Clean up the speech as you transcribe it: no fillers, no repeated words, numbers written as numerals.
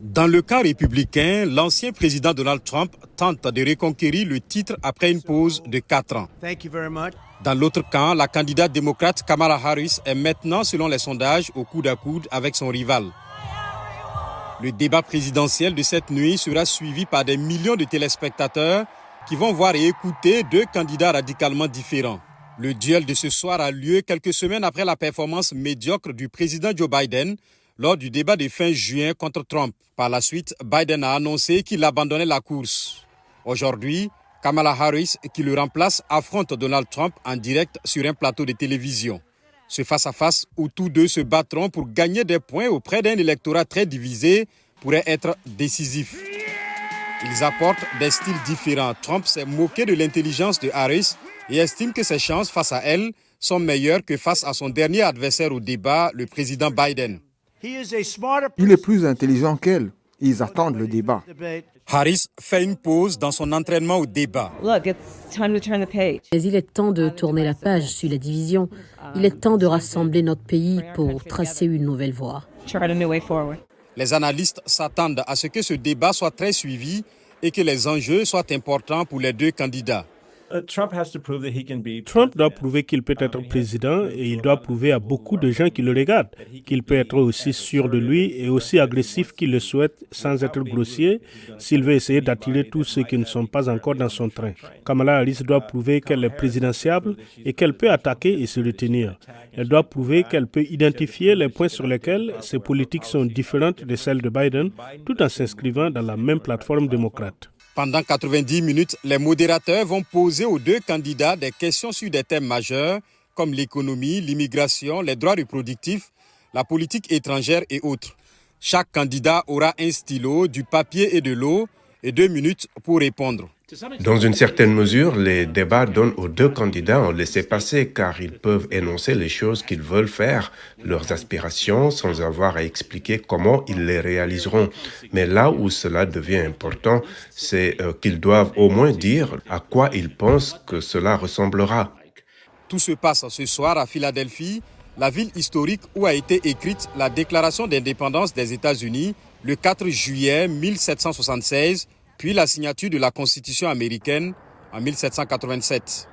Dans le camp républicain, l'ancien président Donald Trump tente de reconquérir le titre après une pause de 4 ans. Dans l'autre camp, la candidate démocrate Kamala Harris est maintenant, selon les sondages, au coude à coude avec son rival. Le débat présidentiel de cette nuit sera suivi par des millions de téléspectateurs qui vont voir et écouter deux candidats radicalement différents. Le duel de ce soir a lieu quelques semaines après la performance médiocre du président Joe Biden lors du débat de fin juin contre Trump. Par la suite, Biden a annoncé qu'il abandonnait la course. Aujourd'hui, Kamala Harris, qui le remplace, affronte Donald Trump en direct sur un plateau de télévision. Ce face-à-face où tous deux se battront pour gagner des points auprès d'un électorat très divisé pourrait être décisif. Ils apportent des styles différents. Trump s'est moqué de l'intelligence de Harris et estime que ses chances face à elle sont meilleures que face à son dernier adversaire au débat, le président Biden. Il est plus intelligent qu'elle. Ils attendent le débat. Harris fait une pause dans son entraînement au débat. Mais il est temps de tourner la page sur la division. Il est temps de rassembler notre pays pour tracer une nouvelle voie. Les analystes s'attendent à ce que ce débat soit très suivi et que les enjeux soient importants pour les deux candidats. Trump doit prouver qu'il peut être président et il doit prouver à beaucoup de gens qui le regardent qu'il peut être aussi sûr de lui et aussi agressif qu'il le souhaite sans être grossier s'il veut essayer d'attirer tous ceux qui ne sont pas encore dans son train. Kamala Harris doit prouver qu'elle est présidentiable et qu'elle peut attaquer et se retenir. Elle doit prouver qu'elle peut identifier les points sur lesquels ses politiques sont différentes de celles de Biden tout en s'inscrivant dans la même plateforme démocrate. Pendant 90 minutes, les modérateurs vont poser aux deux candidats des questions sur des thèmes majeurs comme l'économie, l'immigration, les droits reproductifs, la politique étrangère et autres. Chaque candidat aura un stylo, du papier et de l'eau et 2 minutes pour répondre. Dans une certaine mesure, les débats donnent aux deux candidats un laissez-passer car ils peuvent énoncer les choses qu'ils veulent faire, leurs aspirations, sans avoir à expliquer comment ils les réaliseront. Mais là où cela devient important, c'est qu'ils doivent au moins dire à quoi ils pensent que cela ressemblera. Tout se passe ce soir à Philadelphie, la ville historique où a été écrite la Déclaration d'indépendance des États-Unis le 4 juillet 1776, puis la signature de la Constitution américaine en 1787.